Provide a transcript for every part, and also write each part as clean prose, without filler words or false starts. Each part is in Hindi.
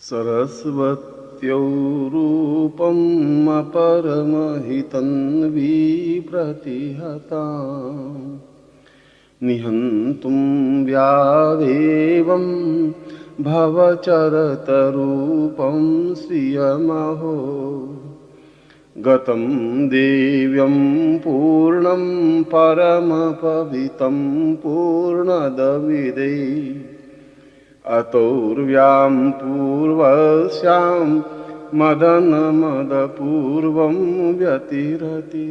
सरस्वत्यो रूपम् अपरमहितं विप्रतिहताम् निहन्तुं व्यादेवं भवचरतरूपं श्रियमहो गतं देव्यं पूर्णं परमपवितं पूर्णदविदे अतोर्व्यां पूर्वस्यां मदनमदपूर्वं व्यतिरति।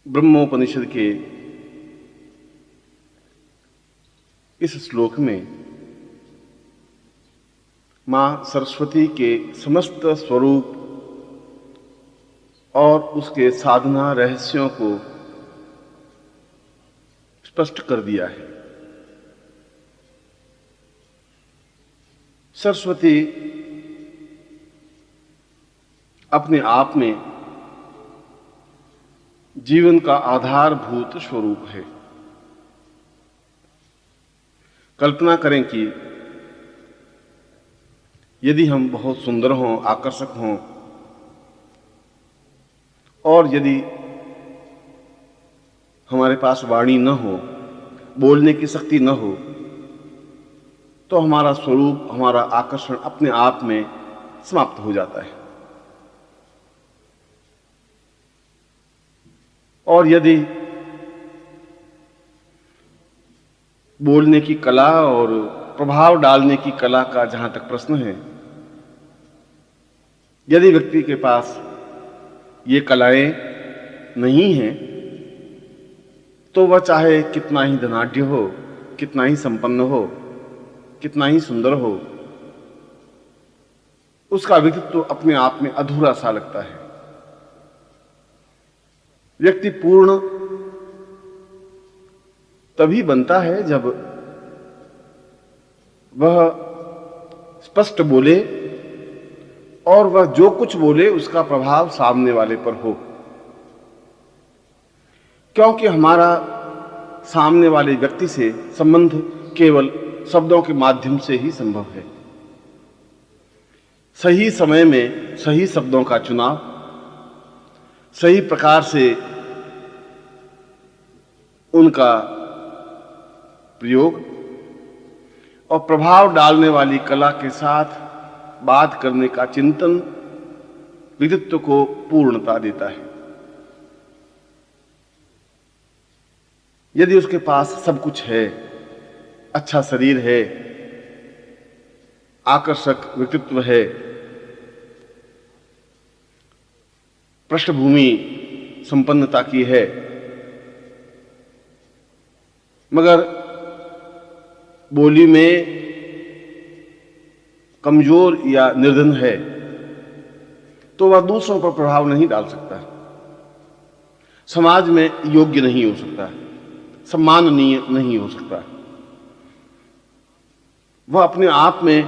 ब्रह्मोपनिषद के इस श्लोक में मां सरस्वती के समस्त स्वरूप और उसके साधना रहस्यों को स्पष्ट कर दिया है। सरस्वती अपने आप में जीवन का आधारभूत स्वरूप है। कल्पना करें कि यदि हम बहुत सुंदर हों, आकर्षक हों और यदि हमारे पास वाणी न हो, बोलने की शक्ति न हो, तो हमारा स्वरूप, हमारा आकर्षण अपने आप में समाप्त हो जाता है। और यदि बोलने की कला और प्रभाव डालने की कला का जहां तक प्रश्न है, यदि व्यक्ति के पास ये कलाएं नहीं हैं, तो वह चाहे कितना ही धनाढ्य हो, कितना ही संपन्न हो, कितना ही सुंदर हो, उसका व्यक्तित्व अपने आप में अधूरा सा लगता है। व्यक्ति पूर्ण तभी बनता है जब वह स्पष्ट बोले और वह जो कुछ बोले उसका प्रभाव सामने वाले पर हो, क्योंकि हमारा सामने वाले व्यक्ति से संबंध केवल शब्दों के माध्यम से ही संभव है। सही समय में सही शब्दों का चुनाव, सही प्रकार से उनका प्रयोग और प्रभाव डालने वाली कला के साथ बात करने का चिंतन व्यक्तित्व को पूर्णता देता है। यदि उसके पास सब कुछ है, अच्छा शरीर है, आकर्षक व्यक्तित्व है, पृष्ठभूमि संपन्नता की है, मगर बोली में कमजोर या निर्धन है, तो वह दूसरों पर प्रभाव नहीं डाल सकता, समाज में योग्य नहीं हो सकता, सम्माननीय नहीं हो सकता। वह अपने आप में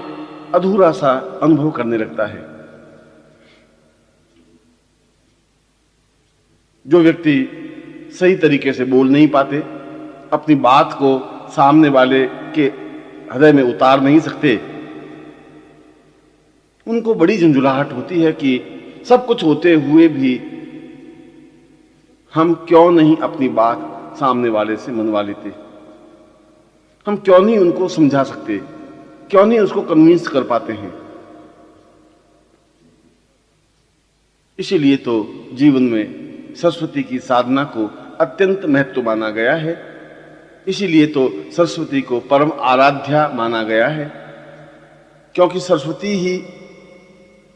अधूरा सा अनुभव करने लगता है। जो व्यक्ति सही तरीके से बोल नहीं पाते, अपनी बात को सामने वाले के हृदय में उतार नहीं सकते, उनको बड़ी झंझुलाहट होती है कि सब कुछ होते हुए भी हम क्यों नहीं अपनी बात सामने वाले से मनवा लेते, हम क्यों नहीं उनको समझा सकते, क्यों नहीं उसको कन्विंस कर पाते हैं। इसीलिए तो जीवन में सरस्वती की साधना को अत्यंत महत्व माना गया है। इसीलिए तो सरस्वती को परम आराध्या माना गया है, क्योंकि सरस्वती ही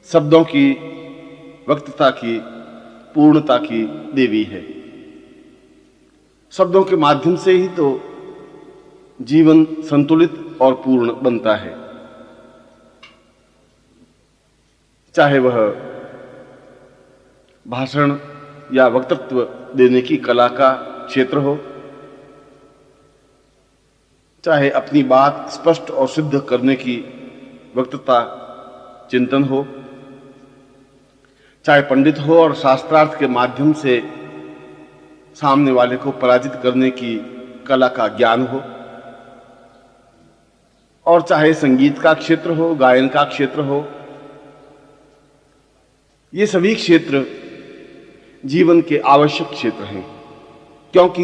शब्दों की वक्तता की, पूर्णता की देवी है। शब्दों के माध्यम से ही तो जीवन संतुलित और पूर्ण बनता है। चाहे वह भाषण या वक्तृत्व देने की कला का क्षेत्र हो, चाहे अपनी बात स्पष्ट और सिद्ध करने की वक्तृता चिंतन हो, चाहे पंडित हो और शास्त्रार्थ के माध्यम से सामने वाले को पराजित करने की कला का ज्ञान हो, और चाहे संगीत का क्षेत्र हो, गायन का क्षेत्र हो, ये सभी क्षेत्र जीवन के आवश्यक क्षेत्र हैं, क्योंकि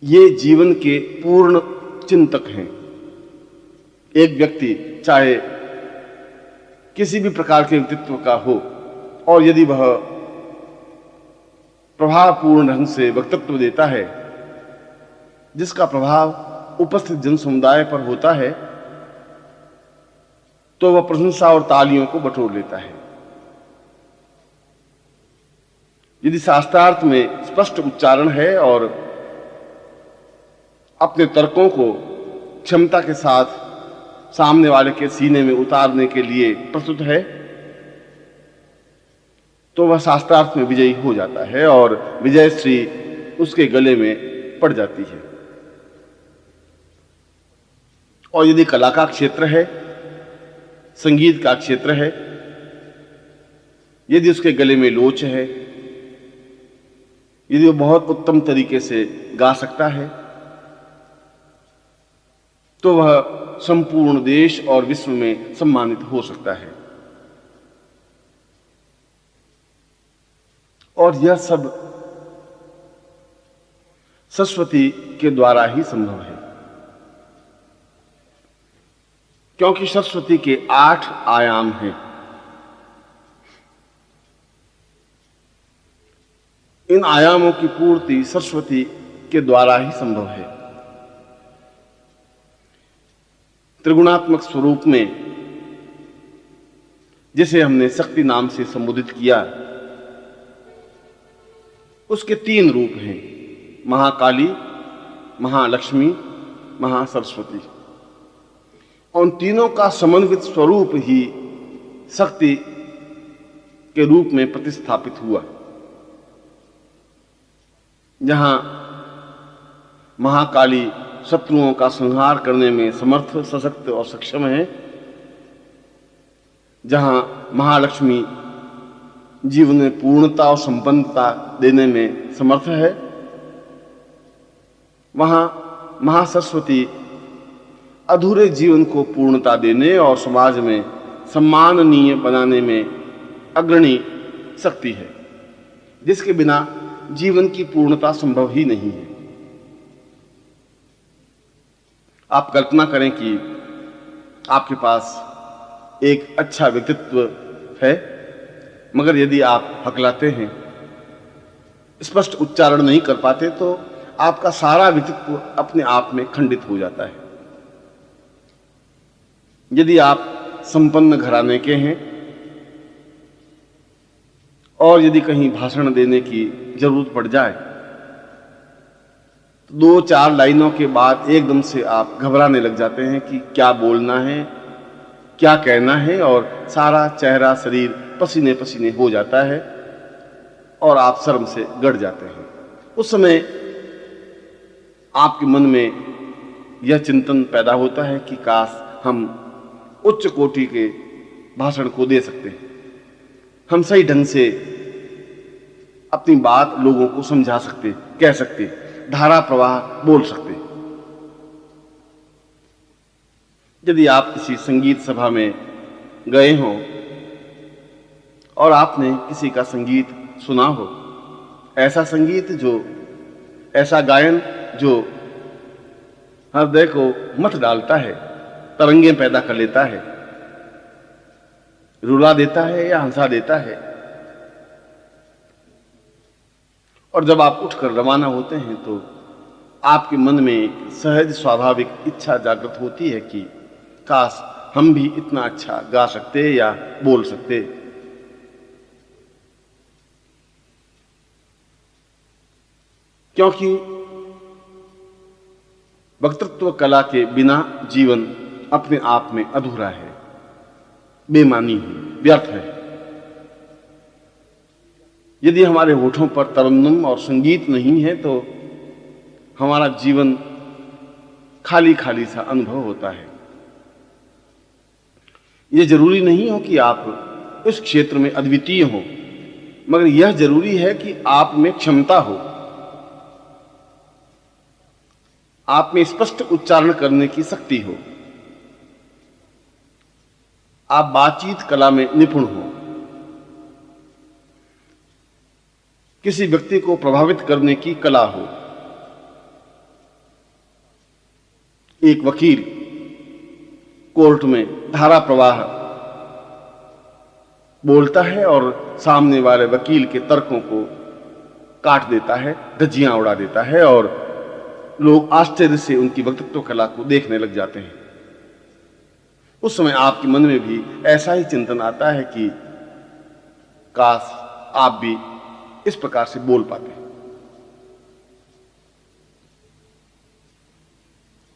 ये जीवन के पूर्ण चिंतक हैं। एक व्यक्ति चाहे किसी भी प्रकार के व्यक्तित्व का हो, और यदि वह प्रभावपूर्ण ढंग से वक्तव्य देता है जिसका प्रभाव उपस्थित जन समुदाय पर होता है, तो वह प्रशंसा और तालियों को बटोर लेता है। यदि शास्त्रार्थ में स्पष्ट उच्चारण है और अपने तर्कों को क्षमता के साथ सामने वाले के सीने में उतारने के लिए प्रस्तुत है, तो वह शास्त्रार्थ में विजयी हो जाता है और विजयश्री उसके गले में पड़ जाती है। और यदि कला का क्षेत्र है, संगीत का क्षेत्र है, यदि उसके गले में लोच है, यदि वो बहुत उत्तम तरीके से गा सकता है, तो वह संपूर्ण देश और विश्व में सम्मानित हो सकता है। और यह सब सरस्वती के द्वारा ही संभव है, क्योंकि सरस्वती के 8 आयाम हैं। इन आयामों की पूर्ति सरस्वती के द्वारा ही संभव है। त्रिगुणात्मक स्वरूप में जिसे हमने शक्ति नाम से संबोधित किया, उसके 3 रूप हैं, महाकाली, महालक्ष्मी, महासरस्वती। उन तीनों का समन्वित स्वरूप ही शक्ति के रूप में प्रतिस्थापित हुआ। जहां महाकाली शत्रुओं का संहार करने में समर्थ, सशक्त और सक्षम है, जहां महालक्ष्मी जीवन में पूर्णता और संपन्नता देने में समर्थ है, वहां महासरस्वती अधूरे जीवन को पूर्णता देने और समाज में सम्माननीय बनाने में अग्रणी शक्ति है, जिसके बिना जीवन की पूर्णता संभव ही नहीं है। आप कल्पना करें कि आपके पास एक अच्छा व्यक्तित्व है, मगर यदि आप हकलाते हैं, स्पष्ट उच्चारण नहीं कर पाते, तो आपका सारा व्यक्तित्व अपने आप में खंडित हो जाता है। यदि आप संपन्न घराने के हैं और यदि कहीं भाषण देने की जरूरत पड़ जाए, तो 2-4 लाइनों के बाद एकदम से आप घबराने लग जाते हैं कि क्या बोलना है, क्या कहना है, और सारा चेहरा शरीर पसीने पसीने हो जाता है और आप शर्म से गड़ जाते हैं। उस समय आपके मन में यह चिंतन पैदा होता है कि काश हम उच्च कोटि के भाषण को दे सकते हैं, हम सही ढंग से अपनी बात लोगों को समझा सकते, कह सकते, धारा प्रवाह बोल सकते। यदि आप किसी संगीत सभा में गए हों और आपने किसी का संगीत सुना हो, ऐसा संगीत ऐसा गायन जो हृदय को मथ डालता है, तरंगें पैदा कर लेता है, रुला देता है या हंसा देता है, और जब आप उठकर रवाना होते हैं तो आपके मन में एक सहज स्वाभाविक इच्छा जागृत होती है कि काश हम भी इतना अच्छा गा सकते या बोल सकते। क्योंकि वक्तृत्व कला के बिना जीवन अपने आप में अधूरा है, बेमानी है, व्यर्थ है। यदि हमारे होठों पर तरन्नुम और संगीत नहीं है तो हमारा जीवन खाली खाली सा अनुभव होता है। यह जरूरी नहीं हो कि आप इस क्षेत्र में अद्वितीय हो, मगर यह जरूरी है कि आप में क्षमता हो। आप में स्पष्ट उच्चारण करने की शक्ति हो, आप बातचीत कला में निपुण हो, किसी व्यक्ति को प्रभावित करने की कला हो। एक वकील कोर्ट में धारा प्रवाह बोलता है और सामने वाले वकील के तर्कों को काट देता है, धज्जियां उड़ा देता है और लोग आश्चर्य से उनकी वक्तृत्व कला को देखने लग जाते हैं। उस समय आपके मन में भी ऐसा ही चिंतन आता है कि काश आप भी इस प्रकार से बोल पाते।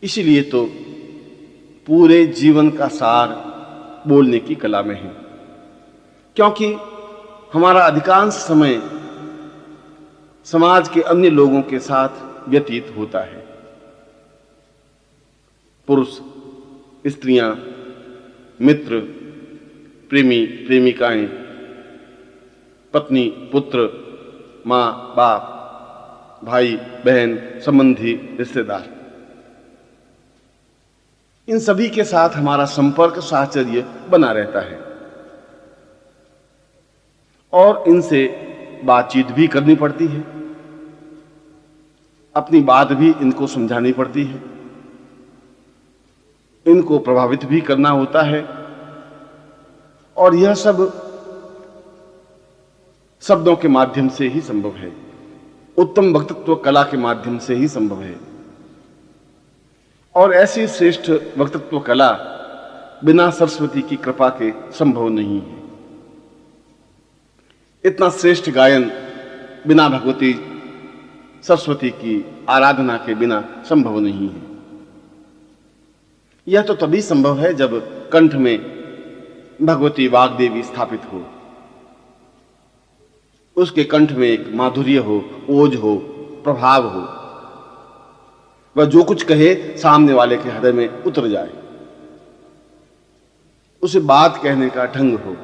इसीलिए तो पूरे जीवन का सार बोलने की कला में है, क्योंकि हमारा अधिकांश समय समाज के अन्य लोगों के साथ व्यतीत होता है। पुरुष, स्त्रियां, मित्र, प्रेमी, प्रेमिकाएं, पत्नी, पुत्र, मां, बाप, भाई, बहन, संबंधी, रिश्तेदार, इन सभी के साथ हमारा संपर्क, साहचर्य बना रहता है और इनसे बातचीत भी करनी पड़ती है, अपनी बात भी इनको समझानी पड़ती है, इनको प्रभावित भी करना होता है। और यह सब शब्दों के माध्यम से ही संभव है, उत्तम वक्तृत्व कला के माध्यम से ही संभव है। और ऐसी श्रेष्ठ वक्तृत्व कला बिना सरस्वती की कृपा के संभव नहीं है। इतना श्रेष्ठ गायन बिना भगवती सरस्वती की आराधना के बिना संभव नहीं है। यह तो तभी संभव है जब कंठ में भगवती वाग्देवी स्थापित हो, उसके कंठ में एक माधुर्य हो, ओज हो, प्रभाव हो, वह जो कुछ कहे सामने वाले के हृदय में उतर जाए, उसे बात कहने का ढंग हो।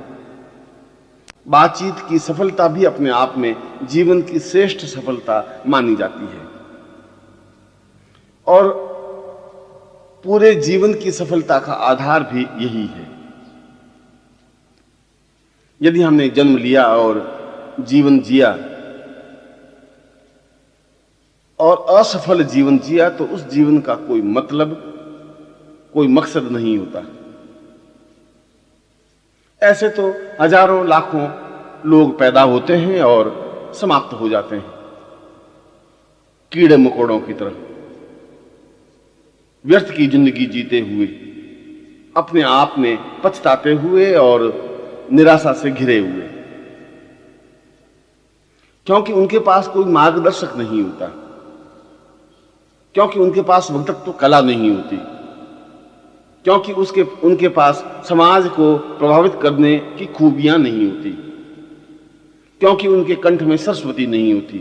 बातचीत की सफलता भी अपने आप में जीवन की श्रेष्ठ सफलता मानी जाती है और पूरे जीवन की सफलता का आधार भी यही है। यदि हमने जन्म लिया और जीवन जिया और असफल जीवन जिया तो उस जीवन का कोई मतलब, कोई मकसद नहीं होता। ऐसे तो हजारों लाखों लोग पैदा होते हैं और समाप्त हो जाते हैं, कीड़े मकोड़ों की तरह, व्यर्थ की जिंदगी जीते हुए, अपने आप में पछताते हुए और निराशा से घिरे हुए, क्योंकि उनके पास कोई मार्गदर्शक नहीं होता, क्योंकि उनके पास वक्तृत्व कला नहीं होती, क्योंकि उनके पास समाज को प्रभावित करने की खूबियां नहीं होती, क्योंकि उनके कंठ में सरस्वती नहीं होती,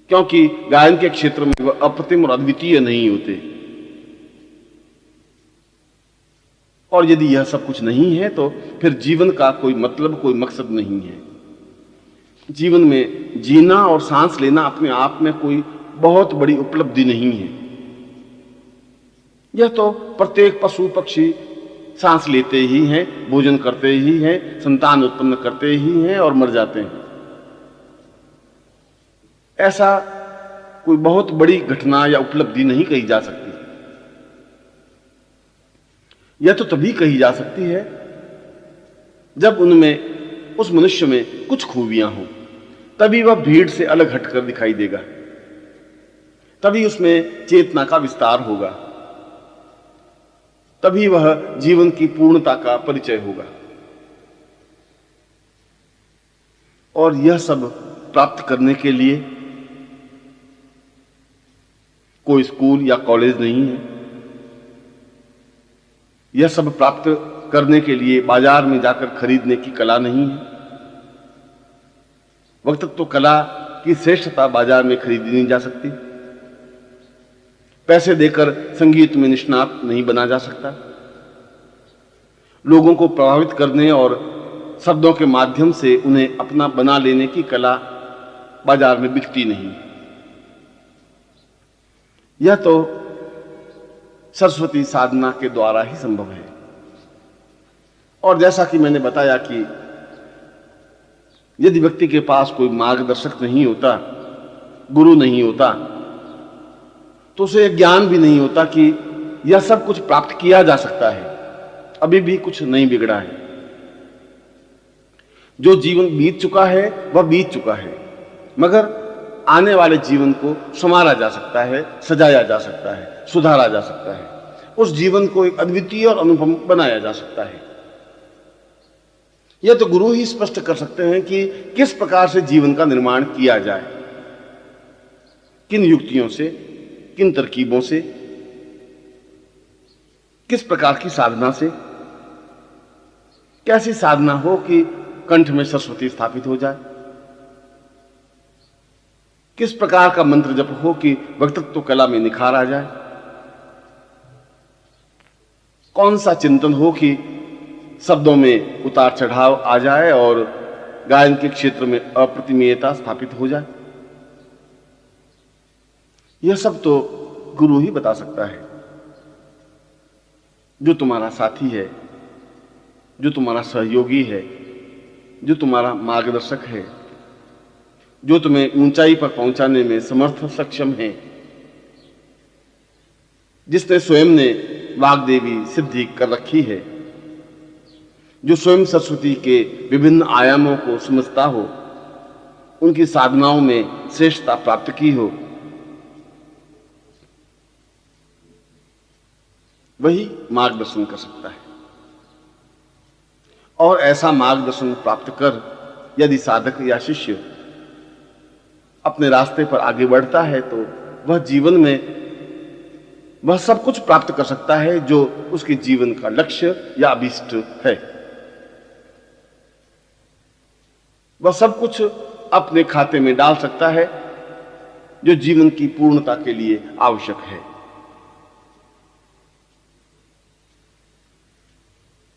क्योंकि गायन के क्षेत्र में वह अप्रतिम और अद्वितीय नहीं होते। और यदि यह सब कुछ नहीं है तो फिर जीवन का कोई मतलब, कोई मकसद नहीं है। जीवन में जीना और सांस लेना अपने आप में कोई बहुत बड़ी उपलब्धि नहीं है। यह तो प्रत्येक पशु पक्षी सांस लेते ही हैं, भोजन करते ही हैं, संतान उत्पन्न करते ही हैं और मर जाते हैं। ऐसा कोई बहुत बड़ी घटना या उपलब्धि नहीं कही जा सकती। यह तो तभी कही जा सकती है जब उनमें, उस मनुष्य में कुछ खूबियां हों, तभी वह भीड़ से अलग हटकर दिखाई देगा, तभी उसमें चेतना का विस्तार होगा, तभी वह जीवन की पूर्णता का परिचय होगा। और यह सब प्राप्त करने के लिए कोई स्कूल या कॉलेज नहीं है। यह सब प्राप्त करने के लिए बाजार में जाकर खरीदने की कला नहीं है। वक्तृत्व कला की श्रेष्ठता बाजार में खरीदी नहीं जा सकती। पैसे देकर संगीत में निष्णात नहीं बना जा सकता। लोगों को प्रभावित करने और शब्दों के माध्यम से उन्हें अपना बना लेने की कला बाजार में बिकती नहीं। यह तो सरस्वती साधना के द्वारा ही संभव है। और जैसा कि मैंने बताया कि यदि व्यक्ति के पास कोई मार्गदर्शक नहीं होता, गुरु नहीं होता, तो उसे ज्ञान भी नहीं होता कि यह सब कुछ प्राप्त किया जा सकता है, अभी भी कुछ नहीं बिगड़ा है। जो जीवन बीत चुका है वह बीत चुका है, मगर आने वाले जीवन को संवारा जा सकता है, सजाया जा सकता है, सुधारा जा सकता है, उस जीवन को एक अद्वितीय और अनुपम बनाया जा सकता है। यह तो गुरु ही स्पष्ट कर सकते हैं कि किस प्रकार से जीवन का निर्माण किया जाए, किन युक्तियों से, किन तरकीबों से, किस प्रकार की साधना से, कैसी साधना हो कि कंठ में सरस्वती स्थापित हो जाए, किस प्रकार का मंत्र जप हो कि वक्तृत्व कला में निखार आ जाए, कौन सा चिंतन हो कि शब्दों में उतार चढ़ाव आ जाए और गायन के क्षेत्र में अप्रतिमेयता स्थापित हो जाए। यह सब तो गुरु ही बता सकता है। जो तुम्हारा साथी है, जो तुम्हारा सहयोगी है, जो तुम्हारा मार्गदर्शक है, जो तुम्हें ऊंचाई पर पहुंचाने में समर्थ सक्षम है, जिसने स्वयं ने वाग्देवी सिद्धि कर रखी है, जो स्वयं सरस्वती के विभिन्न आयामों को समझता हो, उनकी साधनाओं में श्रेष्ठता प्राप्त की हो, वही मार्गदर्शन कर सकता है। और ऐसा मार्गदर्शन प्राप्त कर यदि साधक या शिष्य अपने रास्ते पर आगे बढ़ता है तो वह जीवन में वह सब कुछ प्राप्त कर सकता है जो उसके जीवन का लक्ष्य या अभीष्ट है। वह सब कुछ अपने खाते में डाल सकता है जो जीवन की पूर्णता के लिए आवश्यक है।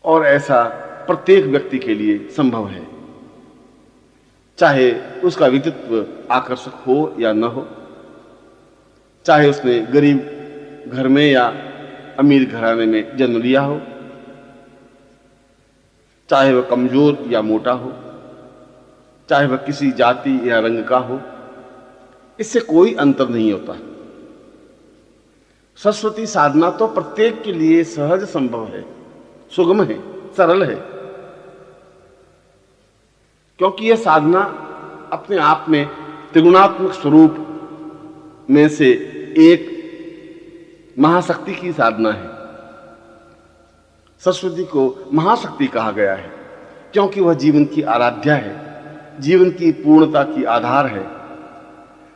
और ऐसा प्रत्येक व्यक्ति के लिए संभव है, चाहे उसका व्यक्तित्व आकर्षक हो या न हो, चाहे उसने गरीब घर में या अमीर घराने में जन्म लिया हो, चाहे वह कमजोर या मोटा हो, चाहे वह किसी जाति या रंग का हो, इससे कोई अंतर नहीं होता। सरस्वती साधना तो प्रत्येक के लिए सहज संभव है, सुगम है, सरल है, क्योंकि यह साधना अपने आप में त्रिगुणात्मक स्वरूप में से एक महाशक्ति की साधना है। सरस्वती को महाशक्ति कहा गया है क्योंकि वह जीवन की आराध्या है, जीवन की पूर्णता की आधार है,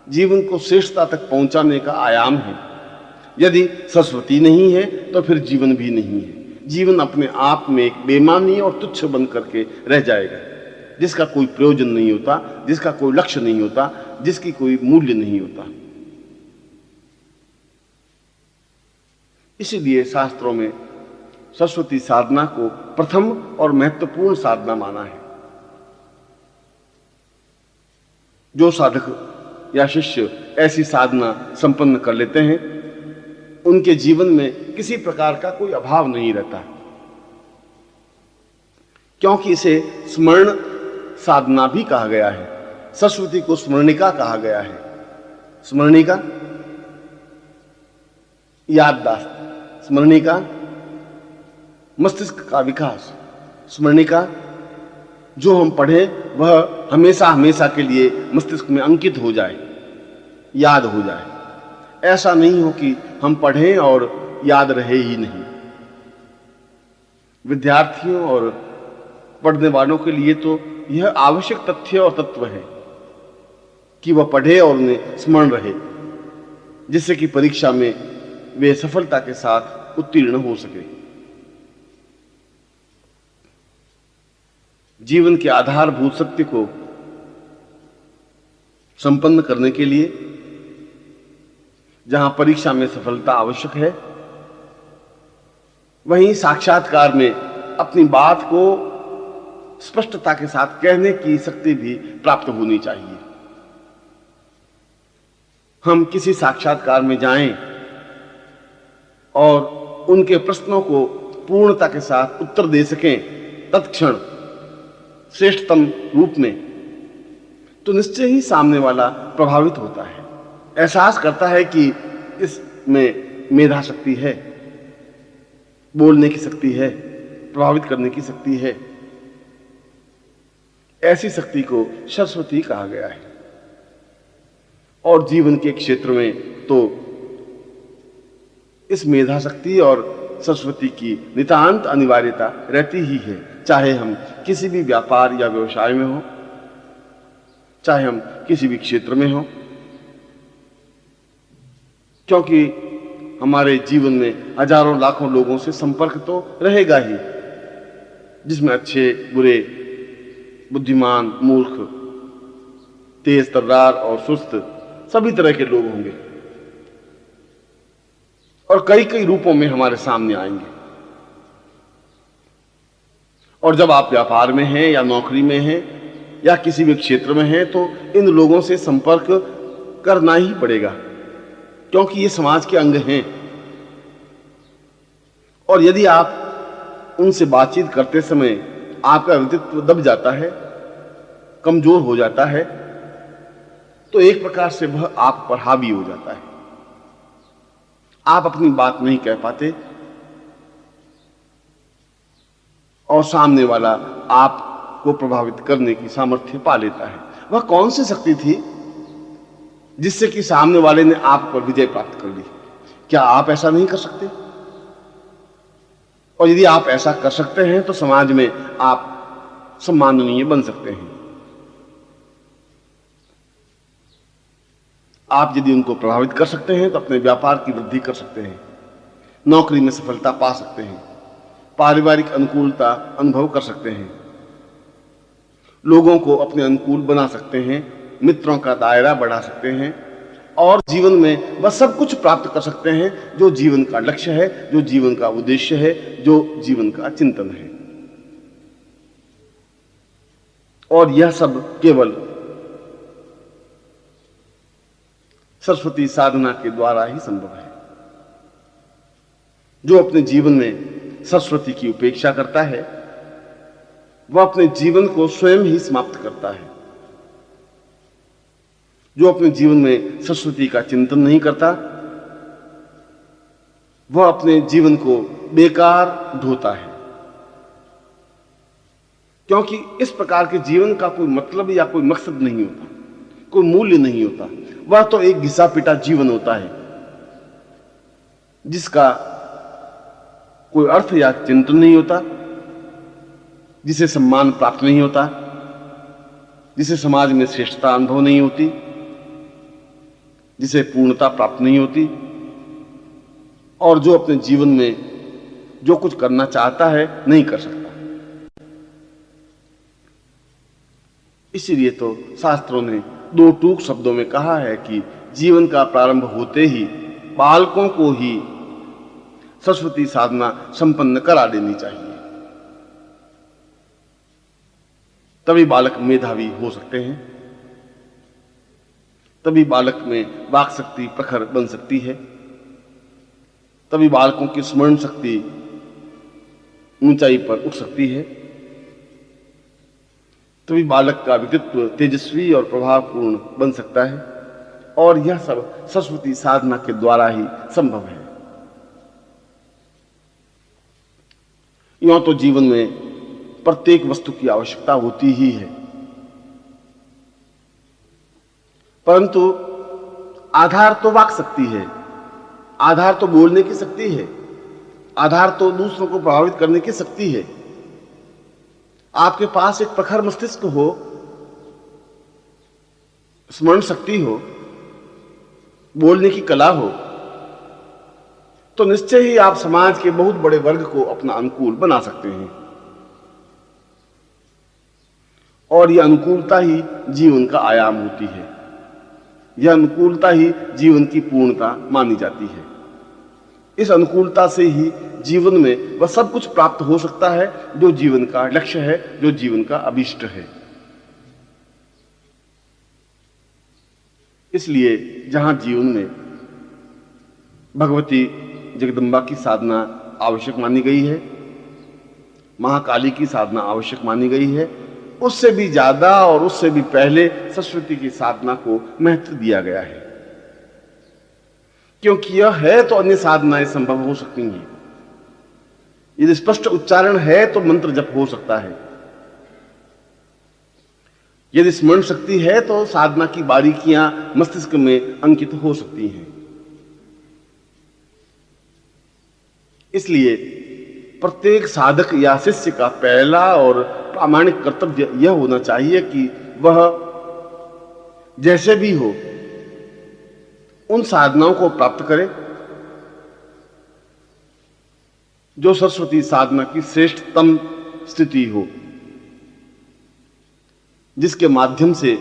जीवन को श्रेष्ठता तक पहुंचाने का आयाम है। यदि सरस्वती नहीं है तो फिर जीवन भी नहीं है। जीवन अपने आप में एक बेमानी और तुच्छ बन करके रह जाएगा, जिसका कोई प्रयोजन नहीं होता, जिसका कोई लक्ष्य नहीं होता, जिसकी कोई मूल्य नहीं होता। इसीलिए शास्त्रों में सरस्वती साधना को प्रथम और महत्वपूर्ण साधना माना है। जो साधक या शिष्य ऐसी साधना संपन्न कर लेते हैं, उनके जीवन में किसी प्रकार का कोई अभाव नहीं रहता, क्योंकि इसे स्मरण साधना भी कहा गया है। सरस्वती को स्मरणिका कहा गया है। स्मरणिका याददाश्त, स्मरणिका मस्तिष्क का विकास, स्मरणिका जो हम पढ़ें वह हमेशा हमेशा के लिए मस्तिष्क में अंकित हो जाए, याद हो जाए। ऐसा नहीं हो कि हम पढ़ें और याद रहे ही नहीं। विद्यार्थियों और पढ़ने वालों के लिए तो यह आवश्यक तथ्य और तत्व है कि वह पढ़े और उन्हें स्मरण रहे, जिससे कि परीक्षा में वे सफलता के साथ उत्तीर्ण हो सके। जीवन के आधारभूत सत्य को संपन्न करने के लिए जहां परीक्षा में सफलता आवश्यक है, वहीं साक्षात्कार में अपनी बात को स्पष्टता के साथ कहने की शक्ति भी प्राप्त होनी चाहिए। हम किसी साक्षात्कार में जाएं और उनके प्रश्नों को पूर्णता के साथ उत्तर दे सकें तत्क्षण श्रेष्ठतम रूप में, तो निश्चय ही सामने वाला प्रभावित होता है, एहसास करता है कि इसमें मेधा शक्ति है, बोलने की शक्ति है, प्रभावित करने की शक्ति है। ऐसी शक्ति को सरस्वती कहा गया है। और जीवन के क्षेत्र में तो इस मेधा शक्ति और सरस्वती की नितांत अनिवार्यता रहती ही है, चाहे हम किसी भी व्यापार या व्यवसाय में हो, चाहे हम किसी भी क्षेत्र में हो, क्योंकि हमारे जीवन में हजारों लाखों लोगों से संपर्क तो रहेगा ही, जिसमें अच्छे बुरे, बुद्धिमान मूर्ख, तेज तर्रार और सुस्त सभी तरह के लोग होंगे और कई कई रूपों में हमारे सामने आएंगे। और जब आप व्यापार में हैं या नौकरी में हैं या किसी भी क्षेत्र में हैं, तो इन लोगों से संपर्क करना ही पड़ेगा, क्योंकि ये समाज के अंग हैं। और यदि आप उनसे बातचीत करते समय आपका व्यक्तित्व दब जाता है, कमजोर हो जाता है, तो एक प्रकार से वह आप पर हावी हो जाता है। आप अपनी बात नहीं कह पाते और सामने वाला आपको प्रभावित करने की सामर्थ्य पा लेता है। वह कौन सी शक्ति थी जिससे कि सामने वाले ने आप पर विजय प्राप्त कर ली? क्या आप ऐसा नहीं कर सकते? और यदि आप ऐसा कर सकते हैं तो समाज में आप सम्माननीय बन सकते हैं। आप यदि उनको प्रभावित कर सकते हैं तो अपने व्यापार की वृद्धि कर सकते हैं, नौकरी में सफलता पा सकते हैं, पारिवारिक अनुकूलता अनुभव कर सकते हैं, लोगों को अपने अनुकूल बना सकते हैं, मित्रों का दायरा बढ़ा सकते हैं और जीवन में वह सब कुछ प्राप्त कर सकते हैं जो जीवन का लक्ष्य है, जो जीवन का उद्देश्य है, जो जीवन का चिंतन है। और यह सब केवल सरस्वती साधना के द्वारा ही संभव है। जो अपने जीवन में सरस्वती की उपेक्षा करता है, वह अपने जीवन को स्वयं ही समाप्त करता है। जो अपने जीवन में सरस्वती का चिंतन नहीं करता, वह अपने जीवन को बेकार ढोता है, क्योंकि इस प्रकार के जीवन का कोई मतलब या कोई मकसद नहीं होता, कोई मूल्य नहीं होता। वह तो एक घिसा पिटा जीवन होता है जिसका कोई अर्थ या चिंतन नहीं होता, जिसे सम्मान प्राप्त नहीं होता, जिसे समाज में श्रेष्ठता अनुभव नहीं होती, जिसे पूर्णता प्राप्त नहीं होती, और जो अपने जीवन में जो कुछ करना चाहता है नहीं कर सकता। इसीलिए तो शास्त्रों ने दो टूक शब्दों में कहा है कि जीवन का प्रारंभ होते ही बालकों को ही सरस्वती साधना संपन्न करा देनी चाहिए, तभी बालक मेधावी हो सकते हैं, तभी बालक में वाक शक्ति प्रखर बन सकती है, तभी बालकों की स्मरण शक्ति ऊंचाई पर उठ सकती है, तभी बालक का व्यक्तित्व तेजस्वी और प्रभावपूर्ण बन सकता है। और यह सब सरस्वती साधना के द्वारा ही संभव है। यूं तो जीवन में प्रत्येक वस्तु की आवश्यकता होती ही है, परंतु आधार तो वाक शक्ति है, आधार तो बोलने की शक्ति है, आधार तो दूसरों को प्रभावित करने की शक्ति है। आपके पास एक प्रखर मस्तिष्क हो, स्मरण शक्ति हो, बोलने की कला हो, तो निश्चय ही आप समाज के बहुत बड़े वर्ग को अपना अनुकूल बना सकते हैं। और यह अनुकूलता ही जीवन का आयाम होती है, यह अनुकूलता ही जीवन की पूर्णता मानी जाती है। इस अनुकूलता से ही जीवन में वह सब कुछ प्राप्त हो सकता है जो जीवन का लक्ष्य है, जो जीवन का अभिष्ट है। इसलिए जहां जीवन में भगवती जगदम्बा की साधना आवश्यक मानी गई है, महाकाली की साधना आवश्यक मानी गई है, उससे भी ज्यादा और उससे भी पहले सरस्वती की साधना को महत्व दिया गया है। क्योंकि यह है तो अन्य साधनाएं संभव हो सकती हैं। यदि स्पष्ट उच्चारण है तो मंत्र जप हो सकता है। यदि स्मरण शक्ति है तो साधना की बारीकियां मस्तिष्क में अंकित हो सकती हैं। इसलिए प्रत्येक साधक या शिष्य का पहला और प्रामाणिक कर्तव्य यह होना चाहिए कि वह जैसे भी हो उन साधनाओं को प्राप्त करे जो सरस्वती साधना की श्रेष्ठतम स्थिति हो, जिसके माध्यम से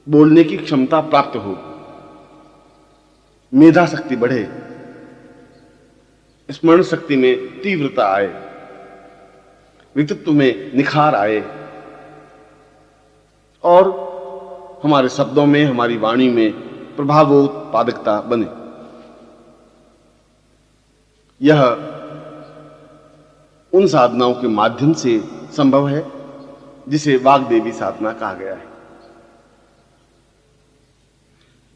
बोलने की क्षमता प्राप्त हो, मेधा शक्ति बढ़े, स्मरण शक्ति में तीव्रता आए, व्यक्तित्व में निखार आए और हमारे शब्दों में, हमारी वाणी में प्रभावोत्पादकता बने। यह उन साधनाओं के माध्यम से संभव है जिसे वाग्देवी साधना कहा गया है।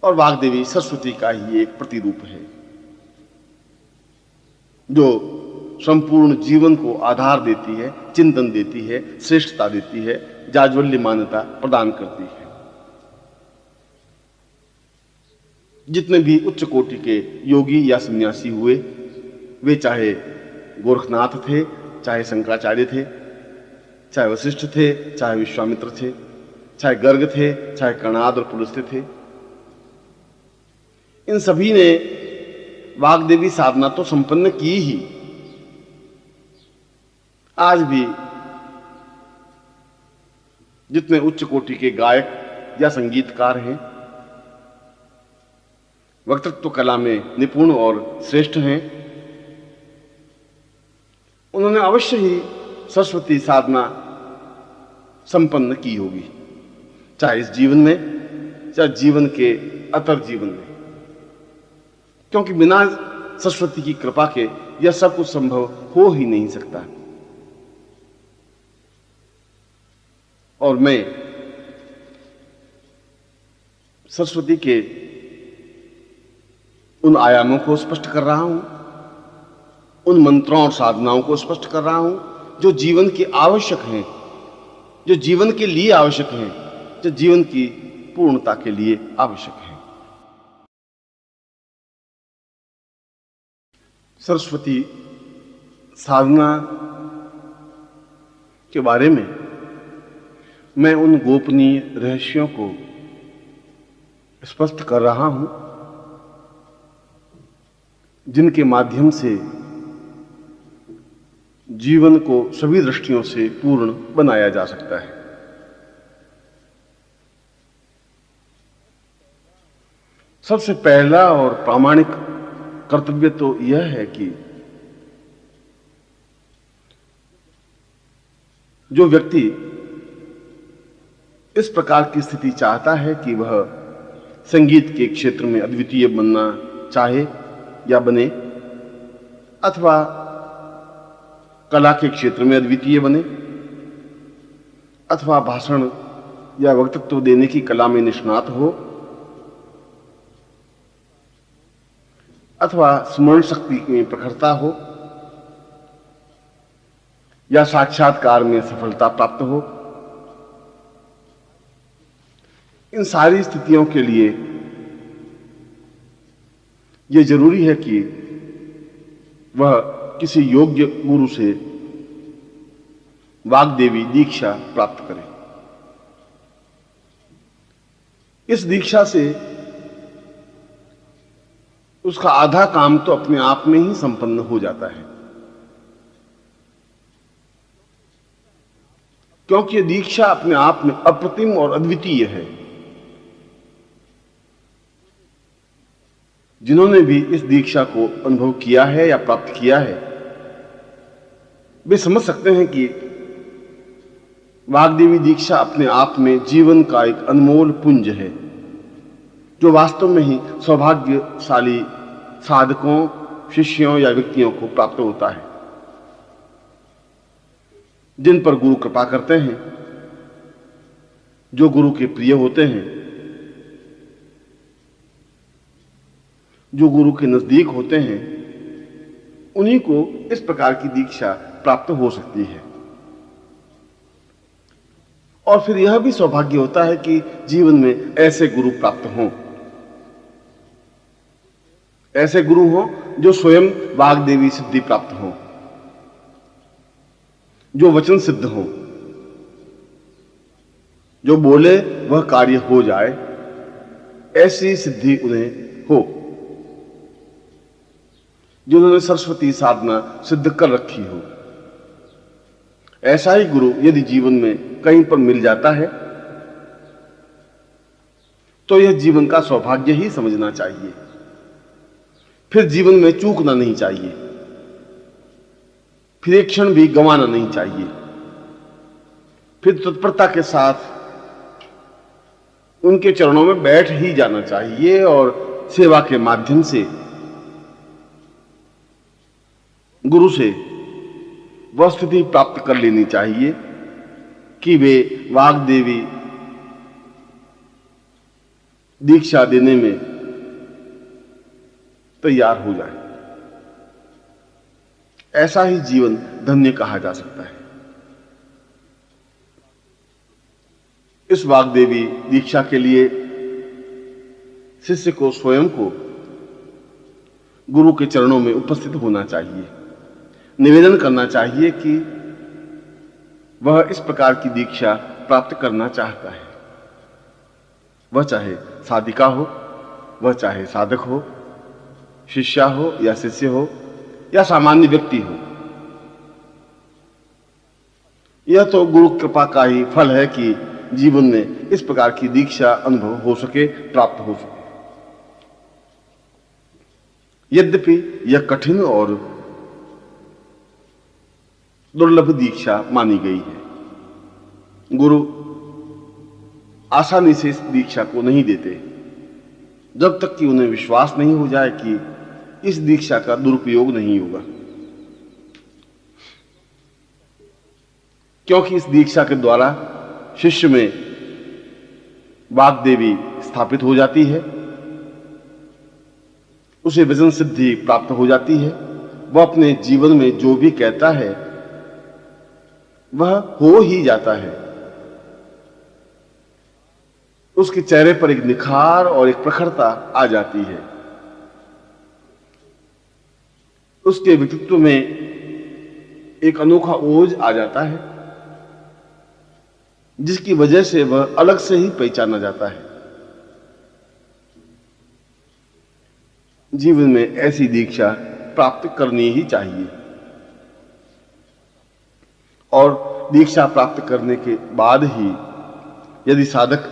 और वाग्देवी सरस्वती का ही एक प्रतिरूप है जो संपूर्ण जीवन को आधार देती है, चिंतन देती है, श्रेष्ठता देती है, जाज्वल्य मान्यता प्रदान करती है। जितने भी उच्च कोटि के योगी या सन्यासी हुए, वे चाहे गोरखनाथ थे, चाहे शंकराचार्य थे, चाहे वशिष्ठ थे, चाहे विश्वामित्र थे, चाहे गर्ग थे, चाहे कणाद और पुलस्त्य थे, इन सभी ने वाग्देवी साधना तो संपन्न की ही। आज भी जितने उच्च कोटि के गायक या संगीतकार हैं, वक्तृत्व कला में निपुण और श्रेष्ठ हैं, उन्होंने अवश्य ही सरस्वती साधना संपन्न की होगी, चाहे इस जीवन में, चाहे जीवन के अतर जीवन में। क्योंकि बिना सरस्वती की कृपा के यह सब कुछ संभव हो ही नहीं सकता। और मैं सरस्वती के उन आयामों को स्पष्ट कर रहा हूं, उन मंत्रों और साधनाओं को स्पष्ट कर रहा हूं जो जीवन के आवश्यक हैं, जो जीवन के लिए आवश्यक हैं, जो जीवन की पूर्णता के लिए आवश्यक हैं। सरस्वती साधना के बारे में मैं उन गोपनीय रहस्यों को स्पष्ट कर रहा हूं जिनके माध्यम से जीवन को सभी दृष्टियों से पूर्ण बनाया जा सकता है। सबसे पहला और प्रामाणिक कर्तव्य तो यह है कि जो व्यक्ति इस प्रकार की स्थिति चाहता है कि वह संगीत के क्षेत्र में अद्वितीय बनना चाहे या बने, अथवा कला के क्षेत्र में अद्वितीय बने, अथवा भाषण या वक्तृत्व देने की कला में निष्णात हो, अथवा स्मरण शक्ति में प्रखरता हो, या साक्षात्कार में सफलता प्राप्त हो, इन सारी स्थितियों के लिए यह जरूरी है कि वह किसी योग्य गुरु से वाग्देवी दीक्षा प्राप्त करें। इस दीक्षा से उसका आधा काम तो अपने आप में ही संपन्न हो जाता है, क्योंकि यह दीक्षा अपने आप में अप्रतिम और अद्वितीय है। जिन्होंने भी इस दीक्षा को अनुभव किया है या प्राप्त किया है, वे समझ सकते हैं कि वाग्देवी दीक्षा अपने आप में जीवन का एक अनमोल पुंज है, जो वास्तव में ही सौभाग्यशाली साधकों, शिष्यों या व्यक्तियों को प्राप्त होता है जिन पर गुरु कृपा करते हैं, जो गुरु के प्रिय होते हैं, जो गुरु के नजदीक होते हैं, उन्हीं को इस प्रकार की दीक्षा प्राप्त हो सकती है। और फिर यह भी सौभाग्य होता है कि जीवन में ऐसे गुरु प्राप्त हों, ऐसे गुरु हों जो स्वयं वाग्देवी सिद्धि प्राप्त हों, जो वचन सिद्ध हों, जो बोले वह कार्य हो जाए, ऐसी सिद्धि उन्हें हो, जिन्होंने सरस्वती साधना सिद्ध कर रखी हो। ऐसा ही गुरु यदि जीवन में कहीं पर मिल जाता है तो यह जीवन का सौभाग्य ही समझना चाहिए। फिर जीवन में चूकना नहीं चाहिए, फिर एक क्षण भी गंवाना नहीं चाहिए, फिर तत्परता के साथ उनके चरणों में बैठ ही जाना चाहिए और सेवा के माध्यम से गुरु से वह स्थिति प्राप्त कर लेनी चाहिए कि वे वाग्देवी दीक्षा देने में तैयार हो जाए। ऐसा ही जीवन धन्य कहा जा सकता है। इस वाग्देवी दीक्षा के लिए शिष्य को स्वयं को गुरु के चरणों में उपस्थित होना चाहिए, निवेदन करना चाहिए कि वह इस प्रकार की दीक्षा प्राप्त करना चाहता है। वह चाहे साधिका हो, वह चाहे साधक हो, शिष्या हो या शिष्य हो या सामान्य व्यक्ति हो। यह तो गुरु कृपा का ही फल है कि जीवन में इस प्रकार की दीक्षा अनुभव हो सके, प्राप्त हो सके। यद्यपि यह कठिन और दुर्लभ दीक्षा मानी गई है। गुरु आसानी से इस दीक्षा को नहीं देते जब तक कि उन्हें विश्वास नहीं हो जाए कि इस दीक्षा का दुरुपयोग नहीं होगा, क्योंकि इस दीक्षा के द्वारा शिष्य में वाग्देवी स्थापित हो जाती है, उसे वचन सिद्धि प्राप्त हो जाती है। वह अपने जीवन में जो भी कहता है वह हो ही जाता है। उसके चेहरे पर एक निखार और एक प्रखरता आ जाती है। उसके व्यक्तित्व में एक अनोखा ओज आ जाता है, जिसकी वजह से वह अलग से ही पहचाना जाता है। जीवन में ऐसी दीक्षा प्राप्त करनी ही चाहिए। और दीक्षा प्राप्त करने के बाद ही यदि साधक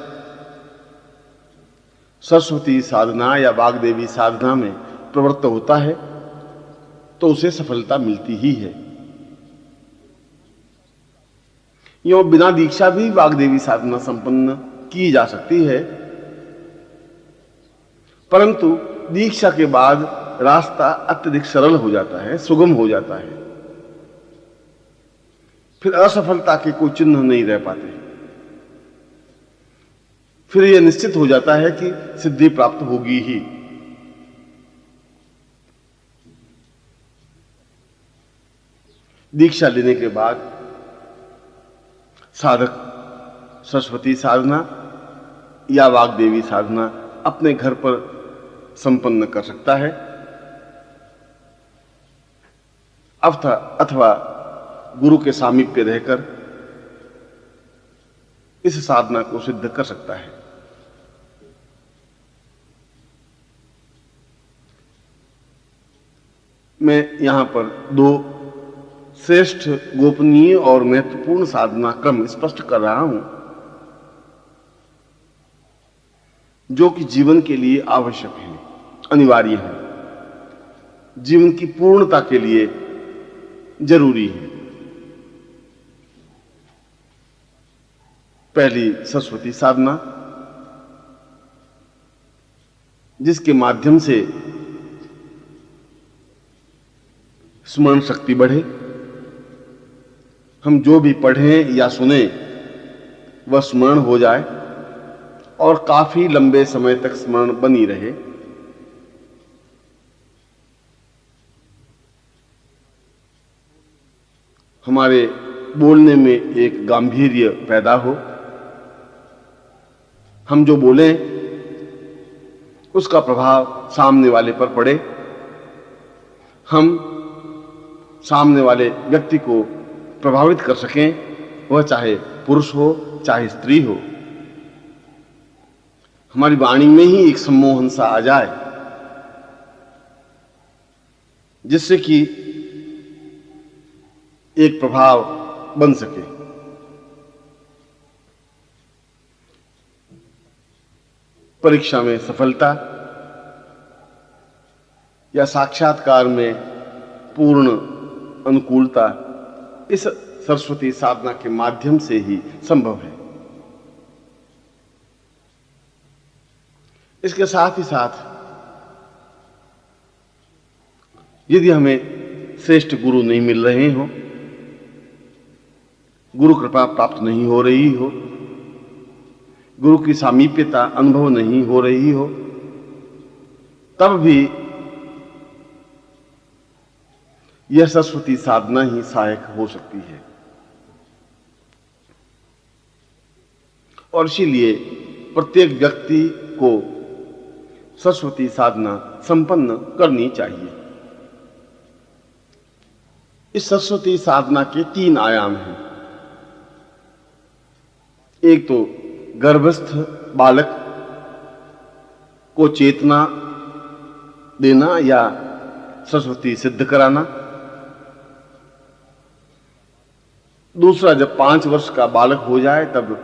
सरस्वती साधना या वाग्देवी साधना में प्रवृत्त होता है तो उसे सफलता मिलती ही है। यूं बिना दीक्षा भी वाग्देवी साधना संपन्न की जा सकती है, परंतु दीक्षा के बाद रास्ता अत्यधिक सरल हो जाता है, सुगम हो जाता है। फिर असफलता के कोई चिन्ह नहीं रह पाते। फिर यह निश्चित हो जाता है कि सिद्धि प्राप्त होगी ही। दीक्षा लेने के बाद साधक सरस्वती साधना या वाग्देवी साधना अपने घर पर संपन्न कर सकता है, अथवा गुरु के सामीप्य रहकर इस साधना को सिद्ध कर सकता है। मैं यहां पर दो श्रेष्ठ, गोपनीय और महत्वपूर्ण साधना क्रम स्पष्ट कर रहा हूं, जो कि जीवन के लिए आवश्यक है, अनिवार्य है, जीवन की पूर्णता के लिए जरूरी है। पहली सरस्वती साधना, जिसके माध्यम से स्मरण शक्ति बढ़े, हम जो भी पढ़ें या सुने वह स्मरण हो जाए और काफी लंबे समय तक स्मरण बनी रहे। हमारे बोलने में एक गांभीर्य पैदा हो, हम जो बोलें उसका प्रभाव सामने वाले पर पड़े, हम सामने वाले व्यक्ति को प्रभावित कर सकें, वह चाहे पुरुष हो चाहे स्त्री हो। हमारी वाणी में ही एक सम्मोहन सा आ जाए जिससे कि एक प्रभाव बन सके। परीक्षा में सफलता या साक्षात्कार में पूर्ण अनुकूलता इस सरस्वती साधना के माध्यम से ही संभव है। इसके साथ ही साथ यदि हमें श्रेष्ठ गुरु नहीं मिल रहे हो, गुरु कृपा प्राप्त नहीं हो रही हो, गुरु की सामीप्यता अनुभव नहीं हो रही हो, तब भी यह सरस्वती साधना ही सहायक हो सकती है। और इसीलिए प्रत्येक व्यक्ति को सरस्वती साधना संपन्न करनी चाहिए। इस सरस्वती साधना के 3 आयाम हैं। एक तो गर्भस्थ बालक को चेतना देना या सरस्वती सिद्ध कराना। दूसरा, जब 5 वर्ष का बालक हो जाए तब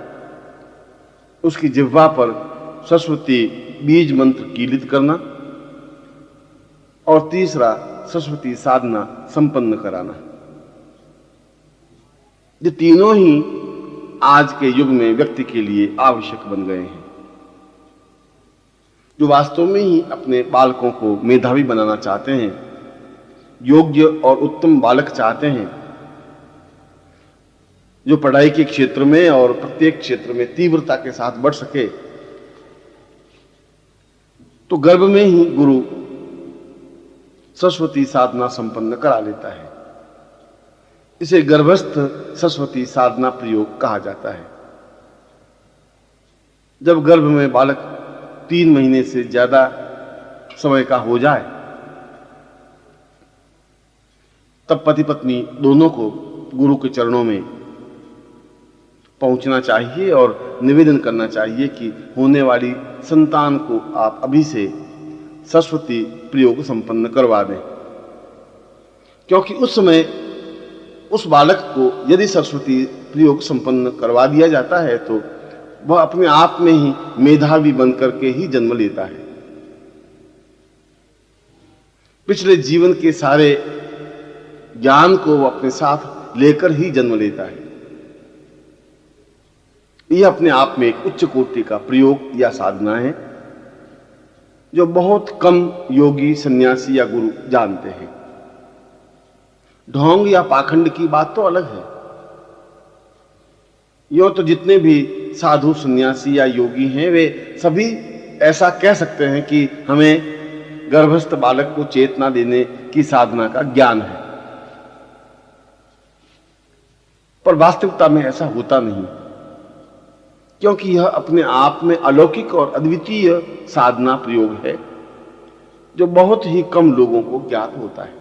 उसकी जिह्वा पर सरस्वती बीज मंत्र कीलित करना। और तीसरा, सरस्वती साधना संपन्न कराना। ये तीनों ही आज के युग में व्यक्ति के लिए आवश्यक बन गए हैं। जो वास्तव में ही अपने बालकों को मेधावी बनाना चाहते हैं, योग्य और उत्तम बालक चाहते हैं, जो पढ़ाई के क्षेत्र में और प्रत्येक क्षेत्र में तीव्रता के साथ बढ़ सके, तो गर्भ में ही गुरु सरस्वती साधना संपन्न करा लेता है। इसे गर्भस्थ सरस्वती साधना प्रयोग कहा जाता है। जब गर्भ में बालक 3 महीने से ज्यादा समय का हो जाए, तब पति पत्नी दोनों को गुरु के चरणों में पहुंचना चाहिए और निवेदन करना चाहिए कि होने वाली संतान को आप अभी से सरस्वती प्रयोग संपन्न करवा दें। क्योंकि उस समय उस बालक को यदि सरस्वती प्रयोग संपन्न करवा दिया जाता है तो वह अपने आप में ही मेधावी बनकर के ही जन्म लेता है। पिछले जीवन के सारे ज्ञान को वह अपने साथ लेकर ही जन्म लेता है। यह अपने आप में एक उच्च कोटि का प्रयोग या साधना है जो बहुत कम योगी, सन्यासी या गुरु जानते हैं। ढोंग या पाखंड की बात तो अलग है। यो तो जितने भी साधु, सन्यासी या योगी हैं वे सभी ऐसा कह सकते हैं कि हमें गर्भस्थ बालक को चेतना देने की साधना का ज्ञान है, पर वास्तविकता में ऐसा होता नहीं, क्योंकि यह अपने आप में अलौकिक और अद्वितीय साधना प्रयोग है जो बहुत ही कम लोगों को ज्ञात होता है।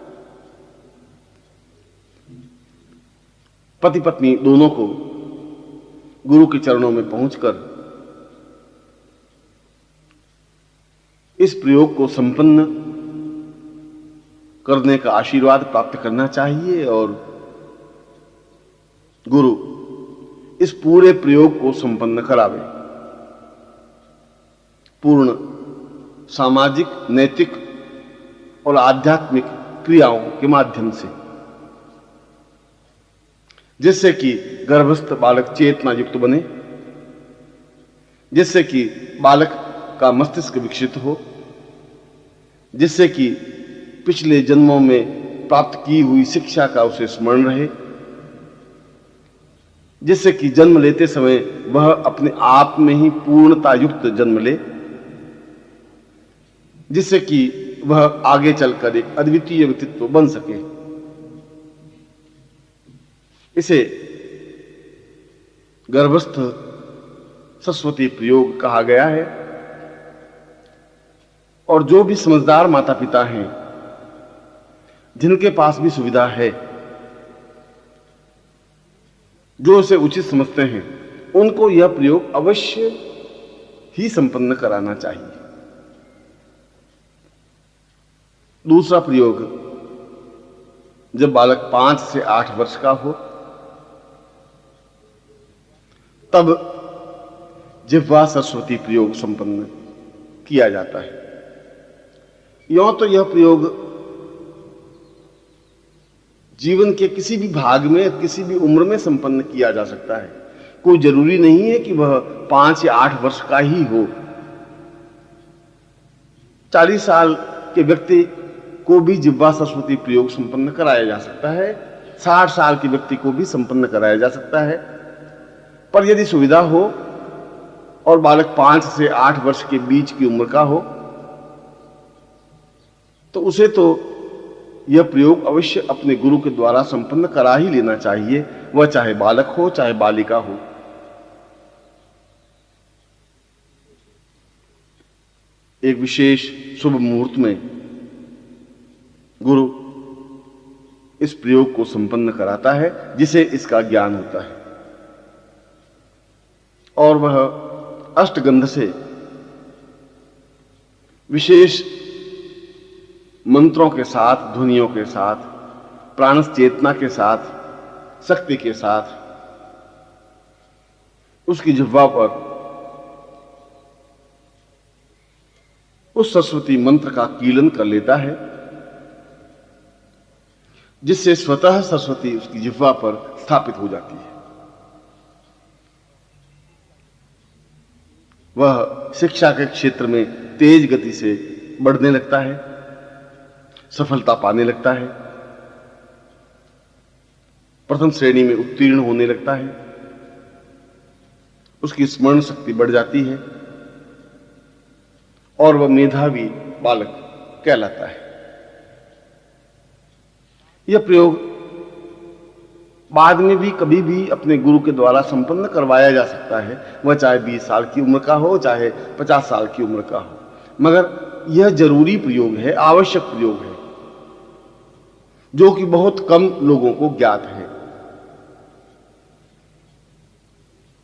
पति पत्नी दोनों को गुरु के चरणों में पहुंचकर इस प्रयोग को संपन्न करने का आशीर्वाद प्राप्त करना चाहिए और गुरु इस पूरे प्रयोग को संपन्न करावे। पूर्ण सामाजिक, नैतिक और आध्यात्मिक क्रियाओं के माध्यम से, जिससे कि गर्भस्थ बालक चेतना युक्त बने, जिससे कि बालक का मस्तिष्क विकसित हो, जिससे कि पिछले जन्मों में प्राप्त की हुई शिक्षा का उसे स्मरण रहे, जिससे कि जन्म लेते समय वह अपने आप में ही पूर्णता युक्त जन्म ले, जिससे कि वह आगे चलकर एक अद्वितीय व्यक्तित्व बन सके। इसे गर्भस्थ सरस्वती प्रयोग कहा गया है। और जो भी समझदार माता पिता हैं, जिनके पास भी सुविधा है, जो उसे उचित समझते हैं, उनको यह प्रयोग अवश्य ही संपन्न कराना चाहिए। दूसरा प्रयोग, जब बालक 5 से 8 वर्ष का हो, तब जिह्वा सरस्वती प्रयोग संपन्न किया जाता है। यों तो यह प्रयोग जीवन के किसी भी भाग में, किसी भी उम्र में संपन्न किया जा सकता है। कोई जरूरी नहीं है कि वह 5 या 8 वर्ष का ही हो। 40 साल के व्यक्ति को भी जिह्वा सरस्वती प्रयोग संपन्न कराया जा सकता है, 60 साल के व्यक्ति को भी संपन्न कराया जा सकता है। पर यदि सुविधा हो और बालक 5 से 8 वर्ष के बीच की उम्र का हो, तो उसे तो यह प्रयोग अवश्य अपने गुरु के द्वारा संपन्न करा ही लेना चाहिए, वह चाहे बालक हो चाहे बालिका हो। एक विशेष शुभ मुहूर्त में गुरु इस प्रयोग को संपन्न कराता है, जिसे इसका ज्ञान होता है, और वह अष्टगंध से विशेष मंत्रों के साथ, ध्वनियों के साथ, प्राणस चेतना के साथ, शक्ति के साथ उसकी जिह्वा पर उस सरस्वती मंत्र का कीलन कर लेता है, जिससे स्वतः सरस्वती उसकी जिह्वा पर स्थापित हो जाती है। वह शिक्षा के क्षेत्र में तेज गति से बढ़ने लगता है, सफलता पाने लगता है, प्रथम श्रेणी में उत्तीर्ण होने लगता है, उसकी स्मरण शक्ति बढ़ जाती है और वह मेधावी बालक कहलाता है। यह प्रयोग बाद में भी कभी भी अपने गुरु के द्वारा संपन्न करवाया जा सकता है, वह चाहे 20 साल की उम्र का हो, चाहे 50 साल की उम्र का हो, मगर यह जरूरी प्रयोग है, आवश्यक प्रयोग है, जो कि बहुत कम लोगों को ज्ञात है।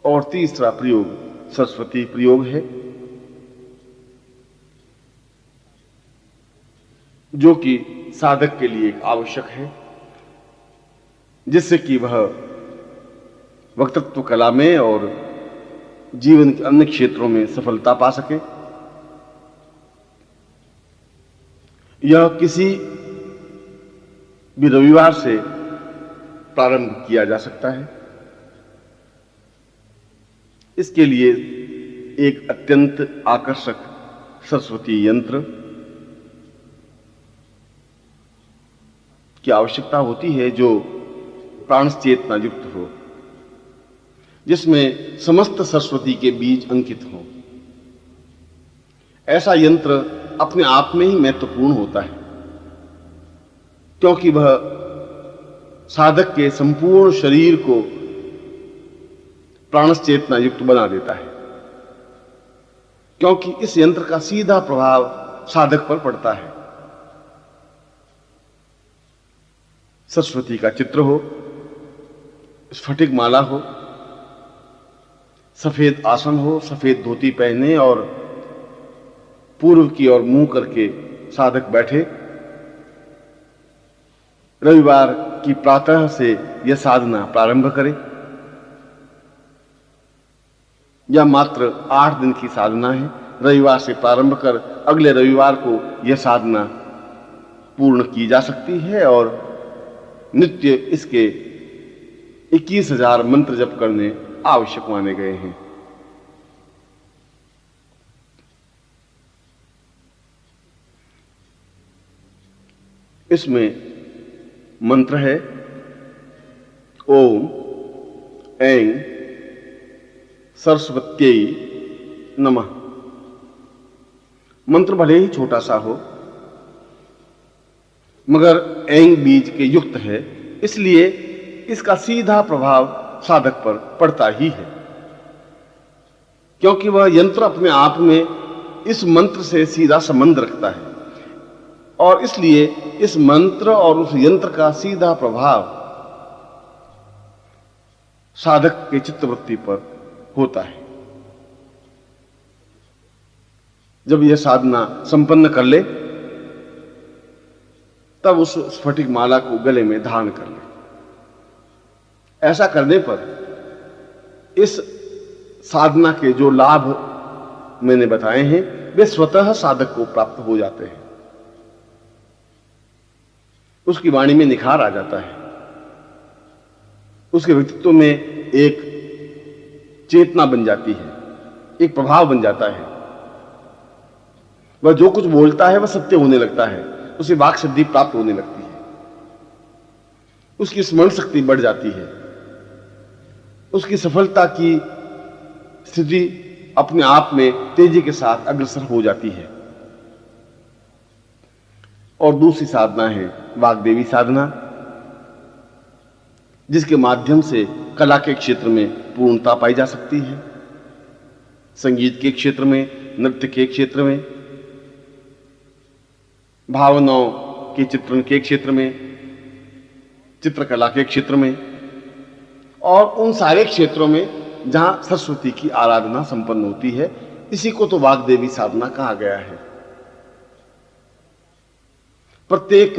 और तीसरा प्रयोग सरस्वती प्रयोग है, जो कि साधक के लिए आवश्यक है, जिससे कि वह वक्तृत्व कला में और जीवन के अन्य क्षेत्रों में सफलता पा सके। यह किसी भी रविवार से प्रारंभ किया जा सकता है। इसके लिए एक अत्यंत आकर्षक सरस्वती यंत्र की आवश्यकता होती है, जो प्राणस चेतना युक्त हो, जिसमें समस्त सरस्वती के बीज अंकित हो। ऐसा यंत्र अपने आप में ही महत्वपूर्ण होता है, क्योंकि वह साधक के संपूर्ण शरीर को प्राणस चेतना युक्त बना देता है, क्योंकि इस यंत्र का सीधा प्रभाव साधक पर पड़ता है। सरस्वती का चित्र हो, स्फटिक माला हो, सफेद आसन हो, सफेद धोती पहने और पूर्व की ओर मुंह करके साधक बैठे। रविवार की प्रातः से यह साधना प्रारंभ करें, यह मात्र 8 दिन की साधना है। रविवार से प्रारंभ कर अगले रविवार को यह साधना पूर्ण की जा सकती है और नित्य इसके 21,000 मंत्र जप करने आवश्यक माने गए हैं। इसमें मंत्र है ओम ऐं सरस्वत्यै नमः। मंत्र भले ही छोटा सा हो मगर ऐं बीज के युक्त है, इसलिए इसका सीधा प्रभाव साधक पर पड़ता ही है, क्योंकि वह यंत्र अपने आप में इस मंत्र से सीधा संबंध रखता है और इसलिए इस मंत्र और उस यंत्र का सीधा प्रभाव साधक के चित्तवृत्ति पर होता है। जब यह साधना संपन्न कर ले तब उस स्फटिक माला को गले में धारण कर ले। ऐसा करने पर इस साधना के जो लाभ मैंने बताए हैं वे स्वतः साधक को प्राप्त हो जाते हैं। उसकी वाणी में निखार आ जाता है, उसके व्यक्तित्व में एक चेतना बन जाती है, एक प्रभाव बन जाता है। वह जो कुछ बोलता है वह सत्य होने लगता है, उसे वाक सिद्धि प्राप्त होने लगती है, उसकी स्मरण शक्ति बढ़ जाती है, उसकी सफलता की स्थिति अपने आप में तेजी के साथ अग्रसर हो जाती है। और दूसरी साधना है वाग्देवी साधना, जिसके माध्यम से कला के क्षेत्र में पूर्णता पाई जा सकती है, संगीत के क्षेत्र में, नृत्य के क्षेत्र में, भावनाओं के चित्रण के क्षेत्र में, चित्रकला के क्षेत्र में और उन सारे क्षेत्रों में जहां सरस्वती की आराधना संपन्न होती है। इसी को तो वाग्देवी साधना कहा गया है। प्रत्येक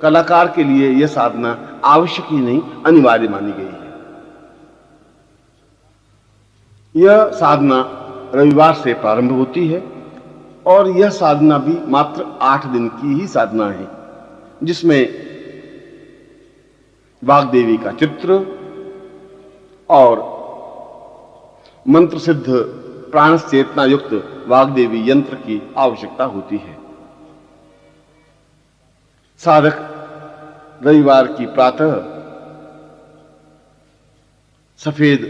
कलाकार के लिए यह साधना आवश्यक ही नहीं, अनिवार्य मानी गई है। यह साधना रविवार से प्रारंभ होती है और यह साधना भी मात्र 8 दिन की ही साधना है, जिसमें वाग्देवी का चित्र और मंत्र सिद्ध प्राण चेतना युक्त वाग्देवी यंत्र की आवश्यकता होती है। साधक रविवार की प्रातः सफेद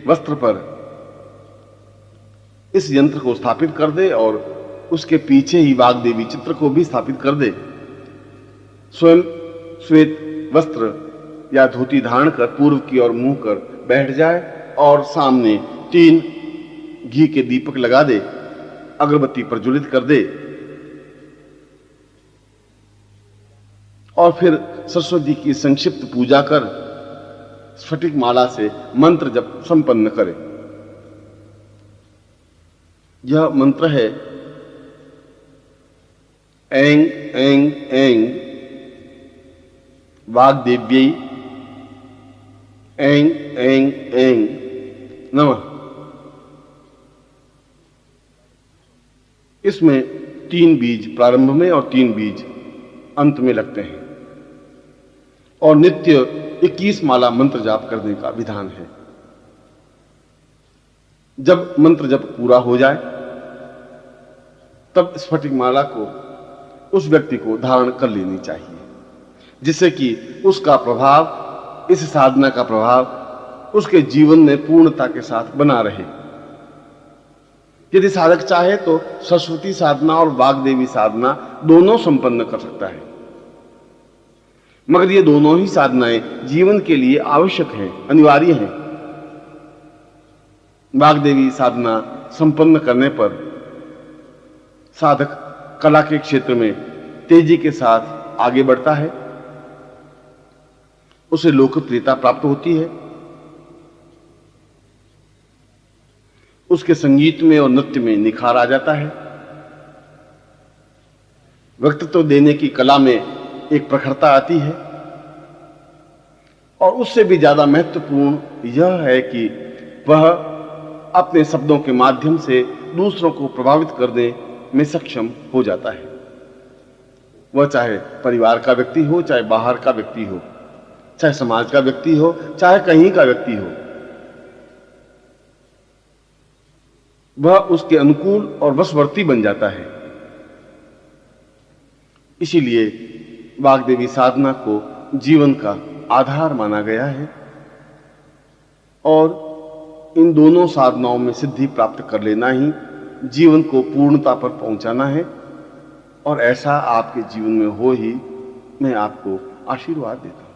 वस्त्र पर इस यंत्र को स्थापित कर दे और उसके पीछे ही वाग्देवी चित्र को भी स्थापित कर दे। स्वयं श्वेत वस्त्र या धोती धारण कर पूर्व की ओर मुंह कर बैठ जाए और सामने 3 घी के दीपक लगा दे, अगरबत्ती प्रज्वलित कर दे और फिर सरस्वती की संक्षिप्त पूजा कर स्फटिक माला से मंत्र जप संपन्न करे। यह मंत्र है ऐं ऐं ऐं वाग्देव्यै ऐं ऐं ऐं नमः। इसमें 3 बीज प्रारंभ में और 3 बीज अंत में लगते हैं और नित्य 21 माला मंत्र जाप करने का विधान है। जब मंत्र जप पूरा हो जाए तब स्फटिक माला को उस व्यक्ति को धारण कर लेनी चाहिए, जिससे कि उसका प्रभाव, इस साधना का प्रभाव उसके जीवन में पूर्णता के साथ बना रहे। यदि साधक चाहे तो सरस्वती साधना और वाग्देवी साधना दोनों संपन्न कर सकता है, मगर ये दोनों ही साधनाएं जीवन के लिए आवश्यक हैं, अनिवार्य हैं। वाग्देवी साधना संपन्न करने पर साधक कला के क्षेत्र में तेजी के साथ आगे बढ़ता है, उसे लोकप्रियता प्राप्त होती है, उसके संगीत में और नृत्य में निखार आ जाता है, व्यक्तित्व देने की कला में एक प्रखरता आती है और उससे भी ज्यादा महत्वपूर्ण यह है कि वह अपने शब्दों के माध्यम से दूसरों को प्रभावित करने में सक्षम हो जाता है। वह चाहे परिवार का व्यक्ति हो, चाहे बाहर का व्यक्ति हो, चाहे समाज का व्यक्ति हो, चाहे कहीं का व्यक्ति हो, वह उसके अनुकूल और वशवर्ती बन जाता है। इसीलिए वाग्देवी साधना को जीवन का आधार माना गया है और इन दोनों साधनाओं में सिद्धि प्राप्त कर लेना ही जीवन को पूर्णता पर पहुंचाना है और ऐसा आपके जीवन में हो ही मैं आपको आशीर्वाद देता हूं।